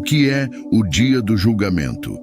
que é o dia do julgamento?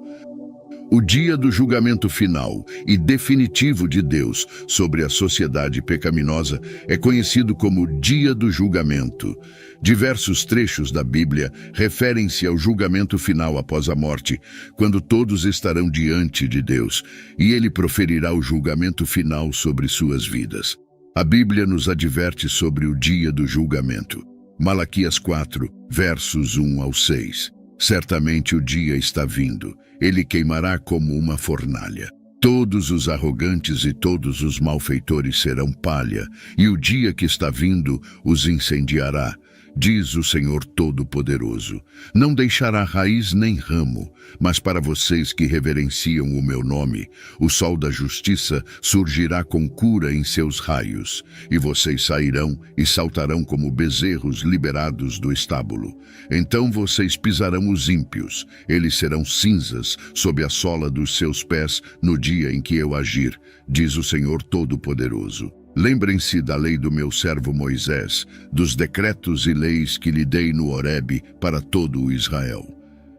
O dia do julgamento final e definitivo de Deus sobre a sociedade pecaminosa é conhecido como Dia do Julgamento. Diversos trechos da Bíblia referem-se ao julgamento final após a morte, quando todos estarão diante de Deus, e Ele proferirá o julgamento final sobre suas vidas. A Bíblia nos adverte sobre o dia do julgamento. Malaquias 4, versos 1 ao 6. Certamente o dia está vindo. Ele queimará como uma fornalha. Todos os arrogantes e todos os malfeitores serão palha, e o dia que está vindo os incendiará, diz o Senhor Todo-Poderoso. Não deixará raiz nem ramo, mas para vocês que reverenciam o meu nome, o sol da justiça surgirá com cura em seus raios, e vocês sairão e saltarão como bezerros liberados do estábulo. Então vocês pisarão os ímpios, eles serão cinzas sob a sola dos seus pés no dia em que eu agir, diz o Senhor Todo-Poderoso. Lembrem-se da lei do meu servo Moisés, dos decretos e leis que lhe dei no Horebe para todo o Israel.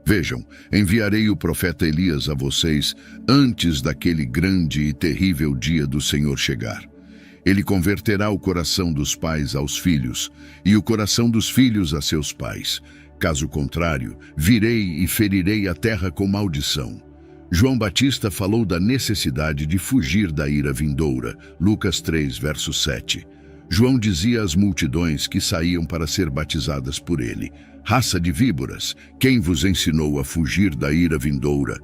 Vejam, enviarei o profeta Elias a vocês antes daquele grande e terrível dia do Senhor chegar. Ele converterá o coração dos pais aos filhos e o coração dos filhos a seus pais. Caso contrário, virei e ferirei a terra com maldição. João Batista falou da necessidade de fugir da ira vindoura, Lucas 3, verso 7. João dizia às multidões que saíam para ser batizadas por ele: raça de víboras, quem vos ensinou a fugir da ira vindoura?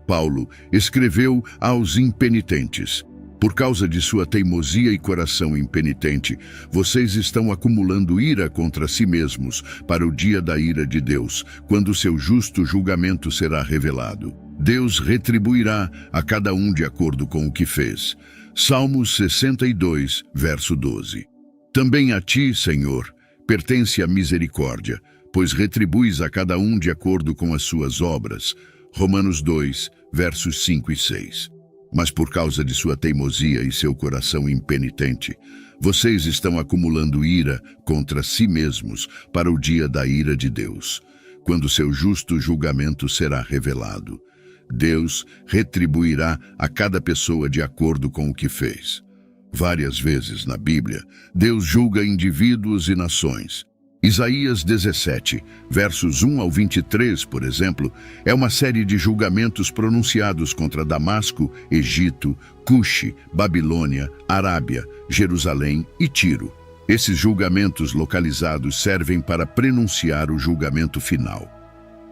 Paulo escreveu aos impenitentes: por causa de sua teimosia e coração impenitente, vocês estão acumulando ira contra si mesmos para o dia da ira de Deus, quando seu justo julgamento será revelado. Deus retribuirá a cada um de acordo com o que fez. Salmos 62, verso 12. Também a ti, Senhor, pertence a misericórdia, pois retribuis a cada um de acordo com as suas obras. Romanos 2, versos 5 e 6. Mas por causa de sua teimosia e seu coração impenitente, vocês estão acumulando ira contra si mesmos para o dia da ira de Deus, quando seu justo julgamento será revelado. Deus retribuirá a cada pessoa de acordo com o que fez. Várias vezes na Bíblia, Deus julga indivíduos e nações. Isaías 17, versos 1 ao 23, por exemplo, é uma série de julgamentos pronunciados contra Damasco, Egito, Cuxi, Babilônia, Arábia, Jerusalém e Tiro. Esses julgamentos localizados servem para prenunciar o julgamento final.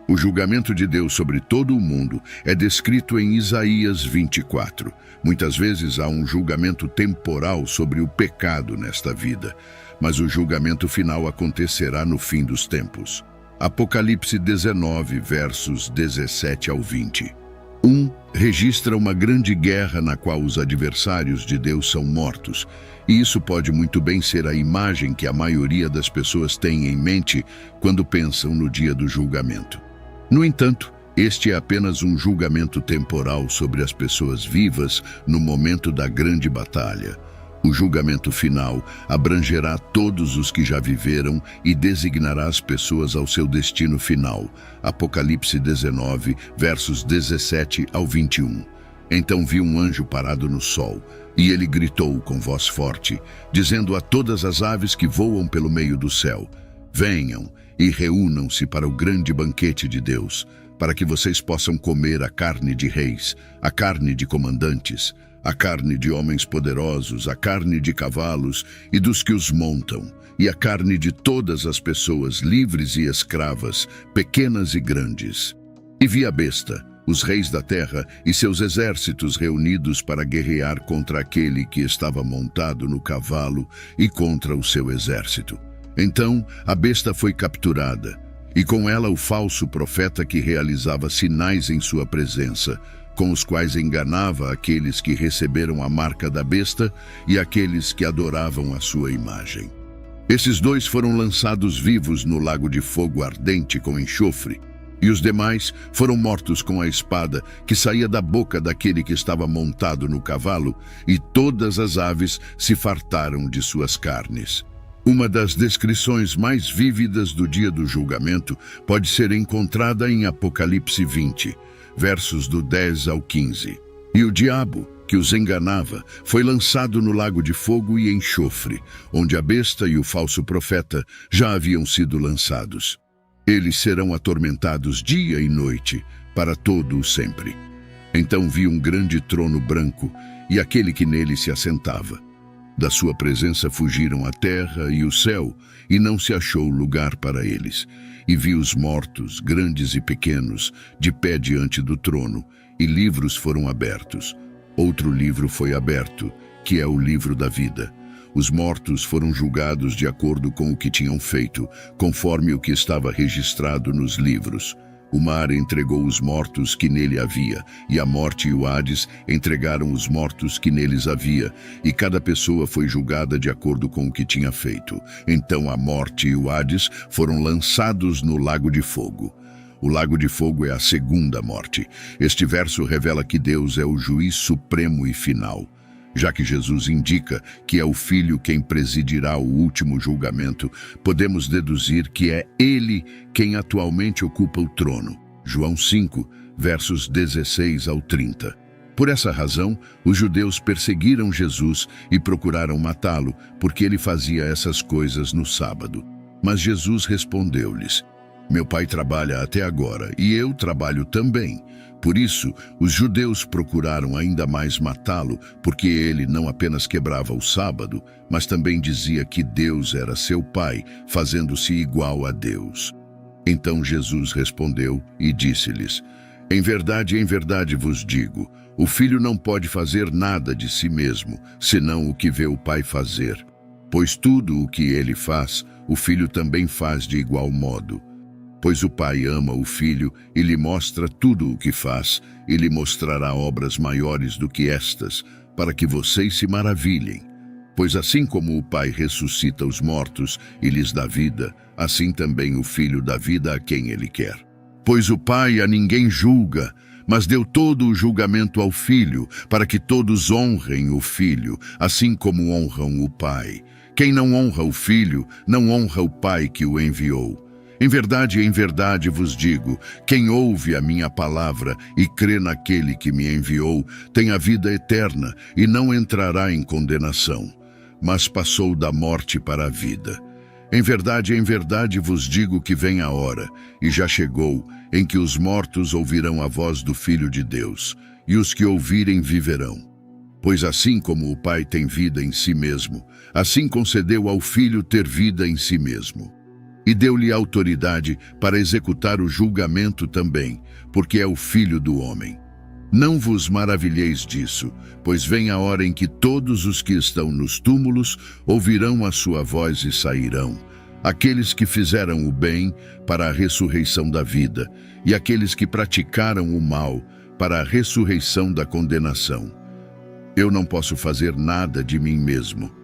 O julgamento de Deus sobre todo o mundo é descrito em Isaías 24. Muitas vezes há um julgamento temporal sobre o pecado nesta vida, mas o julgamento final acontecerá no fim dos tempos. Apocalipse 19, versos 17 ao 20. 1. Registra uma grande guerra na qual os adversários de Deus são mortos, e isso pode muito bem ser a imagem que a maioria das pessoas tem em mente quando pensam no dia do julgamento. No entanto, este é apenas um julgamento temporal sobre as pessoas vivas no momento da grande batalha. O julgamento final abrangerá todos os que já viveram e designará as pessoas ao seu destino final. Apocalipse 19, versos 17 ao 21. Então vi um anjo parado no sol, e ele gritou com voz forte, dizendo a todas as aves que voam pelo meio do céu: venham e reúnam-se para o grande banquete de Deus, para que vocês possam comer a carne de reis, a carne de comandantes, a carne de homens poderosos, a carne de cavalos e dos que os montam, e a carne de todas as pessoas livres e escravas, pequenas e grandes. E vi a besta, os reis da terra e seus exércitos reunidos para guerrear contra aquele que estava montado no cavalo e contra o seu exército. Então a besta foi capturada, e com ela o falso profeta que realizava sinais em sua presença, com os quais enganava aqueles que receberam a marca da besta e aqueles que adoravam a sua imagem. Esses dois foram lançados vivos no lago de fogo ardente com enxofre, e os demais foram mortos com a espada que saía da boca daquele que estava montado no cavalo, e todas as aves se fartaram de suas carnes. Uma das descrições mais vívidas do dia do julgamento pode ser encontrada em Apocalipse 20, versos do 10 ao 15. E o diabo, que os enganava, foi lançado no lago de fogo e enxofre, onde a besta e o falso profeta já haviam sido lançados. Eles serão atormentados dia e noite, para todo o sempre. Então vi um grande trono branco e aquele que nele se assentava. Da sua presença fugiram a terra e o céu, e não se achou lugar para eles. E vi os mortos, grandes e pequenos, de pé diante do trono, e livros foram abertos. Outro livro foi aberto, que é o livro da vida. Os mortos foram julgados de acordo com o que tinham feito, conforme o que estava registrado nos livros. O mar entregou os mortos que nele havia, e a morte e o Hades entregaram os mortos que neles havia, e cada pessoa foi julgada de acordo com o que tinha feito. Então a morte e o Hades foram lançados no lago de fogo. O lago de fogo é a segunda morte. Este verso revela que Deus é o juiz supremo e final. Já que Jesus indica que é o Filho quem presidirá o último julgamento, podemos deduzir que é Ele quem atualmente ocupa o trono. João 5, versos 16 ao 30. Por essa razão, os judeus perseguiram Jesus e procuraram matá-lo, porque ele fazia essas coisas no sábado. Mas Jesus respondeu-lhes: Meu Pai trabalha até agora, e eu trabalho também. Por isso, os judeus procuraram ainda mais matá-lo, porque ele não apenas quebrava o sábado, mas também dizia que Deus era seu Pai, fazendo-se igual a Deus. Então Jesus respondeu e disse-lhes: em verdade vos digo, o Filho não pode fazer nada de si mesmo, senão o que vê o Pai fazer. Pois tudo o que ele faz, o Filho também faz de igual modo. Pois o Pai ama o Filho e lhe mostra tudo o que faz, e lhe mostrará obras maiores do que estas, para que vocês se maravilhem. Pois assim como o Pai ressuscita os mortos e lhes dá vida, assim também o Filho dá vida a quem ele quer. Pois o Pai a ninguém julga, mas deu todo o julgamento ao Filho, para que todos honrem o Filho, assim como honram o Pai. Quem não honra o Filho, não honra o Pai que o enviou. Em verdade vos digo, quem ouve a minha palavra e crê naquele que me enviou, tem a vida eterna e não entrará em condenação, mas passou da morte para a vida. Em verdade vos digo que vem a hora, e já chegou, em que os mortos ouvirão a voz do Filho de Deus, e os que ouvirem viverão. Pois assim como o Pai tem vida em si mesmo, assim concedeu ao Filho ter vida em si mesmo. E deu-lhe autoridade para executar o julgamento também, porque é o Filho do homem. Não vos maravilheis disso, pois vem a hora em que todos os que estão nos túmulos ouvirão a sua voz e sairão. Aqueles que fizeram o bem para a ressurreição da vida, e aqueles que praticaram o mal para a ressurreição da condenação. Eu não posso fazer nada de mim mesmo.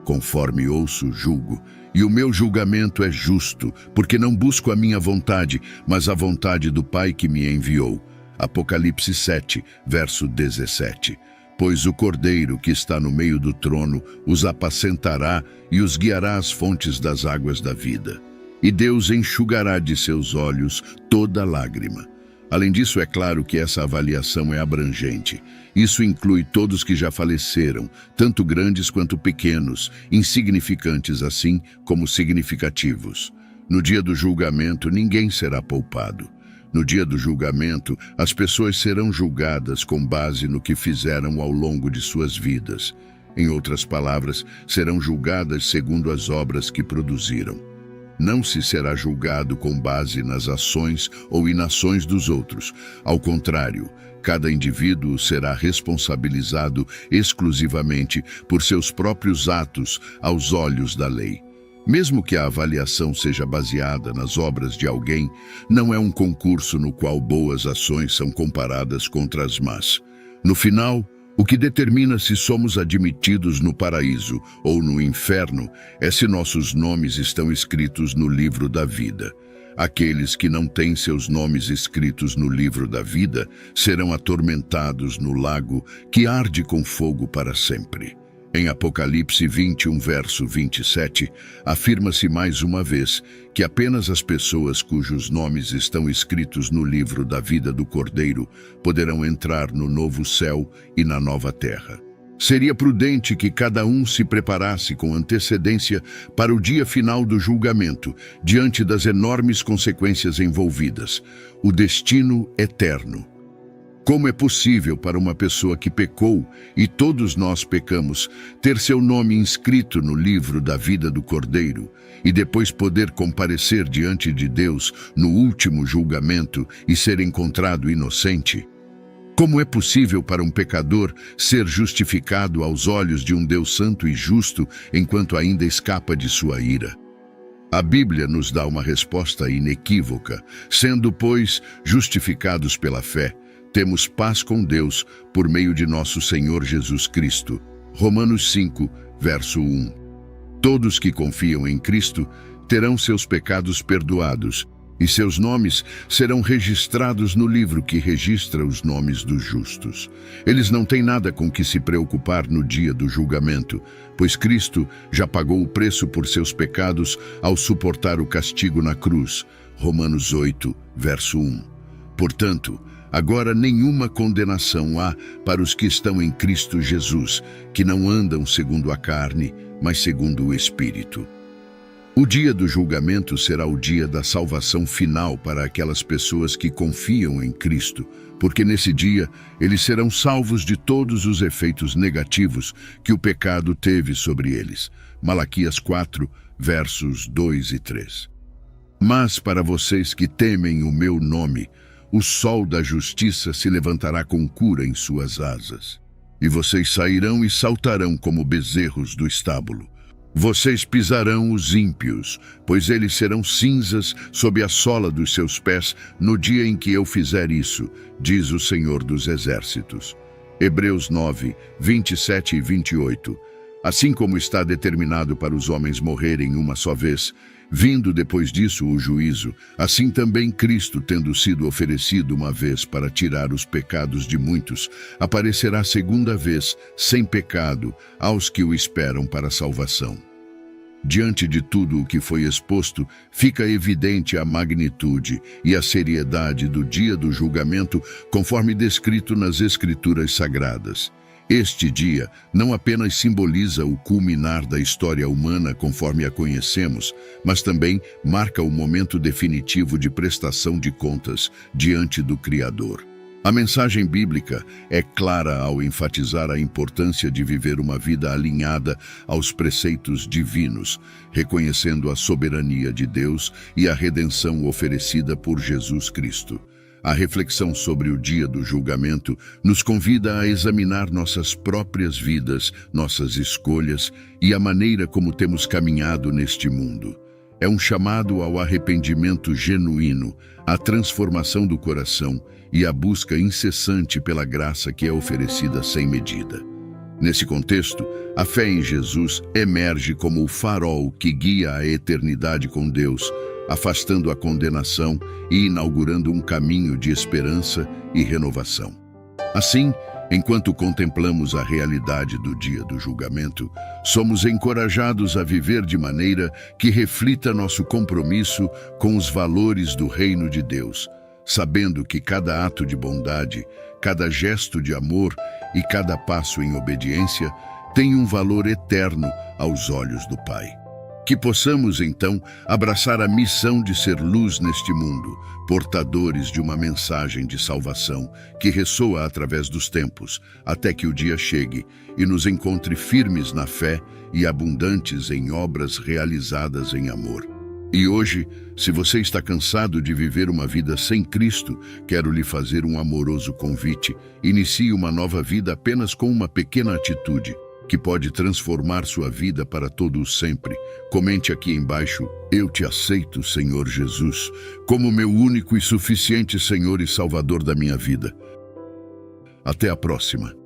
Conforme ouço, julgo, e o meu julgamento é justo, porque não busco a minha vontade, mas a vontade do Pai que me enviou. Apocalipse 7, verso 17. Pois o Cordeiro que está no meio do trono os apacentará e os guiará às fontes das águas da vida. E Deus enxugará de seus olhos toda lágrima. Além disso, é claro que essa avaliação é abrangente. Isso inclui todos que já faleceram, tanto grandes quanto pequenos, insignificantes assim como significativos. No dia do julgamento, ninguém será poupado. No dia do julgamento, as pessoas serão julgadas com base no que fizeram ao longo de suas vidas. Em outras palavras, serão julgadas segundo as obras que produziram. Não se será julgado com base nas ações ou inações dos outros. Ao contrário, cada indivíduo será responsabilizado exclusivamente por seus próprios atos aos olhos da lei. Mesmo que a avaliação seja baseada nas obras de alguém, não é um concurso no qual boas ações são comparadas contra as más. No final, o que determina se somos admitidos no paraíso ou no inferno é se nossos nomes estão escritos no livro da vida. Aqueles que não têm seus nomes escritos no livro da vida serão atormentados no lago que arde com fogo para sempre. Em Apocalipse 21, verso 27, afirma-se mais uma vez que apenas as pessoas cujos nomes estão escritos no livro da vida do Cordeiro poderão entrar no novo céu e na nova terra. Seria prudente que cada um se preparasse com antecedência para o dia final do julgamento, diante das enormes consequências envolvidas, o destino eterno. Como é possível para uma pessoa que pecou, e todos nós pecamos, ter seu nome inscrito no livro da vida do Cordeiro e depois poder comparecer diante de Deus no último julgamento e ser encontrado inocente? Como é possível para um pecador ser justificado aos olhos de um Deus santo e justo enquanto ainda escapa de sua ira? A Bíblia nos dá uma resposta inequívoca, sendo, pois, justificados pela fé, temos paz com Deus por meio de nosso Senhor Jesus Cristo. Romanos 5, verso 1. Todos que confiam em Cristo terão seus pecados perdoados e seus nomes serão registrados no livro que registra os nomes dos justos. Eles não têm nada com que se preocupar no dia do julgamento, pois Cristo já pagou o preço por seus pecados ao suportar o castigo na cruz. Romanos 8, verso 1. Portanto, agora nenhuma condenação há para os que estão em Cristo Jesus, que não andam segundo a carne, mas segundo o Espírito. O dia do julgamento será o dia da salvação final para aquelas pessoas que confiam em Cristo, porque nesse dia eles serão salvos de todos os efeitos negativos que o pecado teve sobre eles. Malaquias 4, versos 2 e 3. Mas para vocês que temem o meu nome, o sol da justiça se levantará com cura em suas asas. E vocês sairão e saltarão como bezerros do estábulo. Vocês pisarão os ímpios, pois eles serão cinzas sob a sola dos seus pés no dia em que eu fizer isso, diz o Senhor dos Exércitos. Hebreus 9, 27 e 28. Assim como está determinado para os homens morrerem uma só vez, vindo depois disso o juízo, assim também Cristo, tendo sido oferecido uma vez para tirar os pecados de muitos, aparecerá segunda vez, sem pecado, aos que o esperam para a salvação. Diante de tudo o que foi exposto, fica evidente a magnitude e a seriedade do dia do julgamento, conforme descrito nas Escrituras Sagradas. Este dia não apenas simboliza o culminar da história humana conforme a conhecemos, mas também marca o momento definitivo de prestação de contas diante do Criador. A mensagem bíblica é clara ao enfatizar a importância de viver uma vida alinhada aos preceitos divinos, reconhecendo a soberania de Deus e a redenção oferecida por Jesus Cristo. A reflexão sobre o dia do julgamento nos convida a examinar nossas próprias vidas, nossas escolhas e a maneira como temos caminhado neste mundo. É um chamado ao arrependimento genuíno, à transformação do coração e à busca incessante pela graça que é oferecida sem medida. Nesse contexto, a fé em Jesus emerge como o farol que guia a eternidade com Deus, afastando a condenação e inaugurando um caminho de esperança e renovação. Assim, enquanto contemplamos a realidade do dia do julgamento, somos encorajados a viver de maneira que reflita nosso compromisso com os valores do reino de Deus, sabendo que cada ato de bondade, cada gesto de amor e cada passo em obediência tem um valor eterno aos olhos do Pai. Que possamos, então, abraçar a missão de ser luz neste mundo, portadores de uma mensagem de salvação que ressoa através dos tempos, até que o dia chegue e nos encontre firmes na fé e abundantes em obras realizadas em amor. E hoje, se você está cansado de viver uma vida sem Cristo, quero lhe fazer um amoroso convite. Inicie uma nova vida apenas com uma pequena atitude, que pode transformar sua vida para todo o sempre. Comente aqui embaixo: eu te aceito, Senhor Jesus, como meu único e suficiente Senhor e Salvador da minha vida. Até a próxima.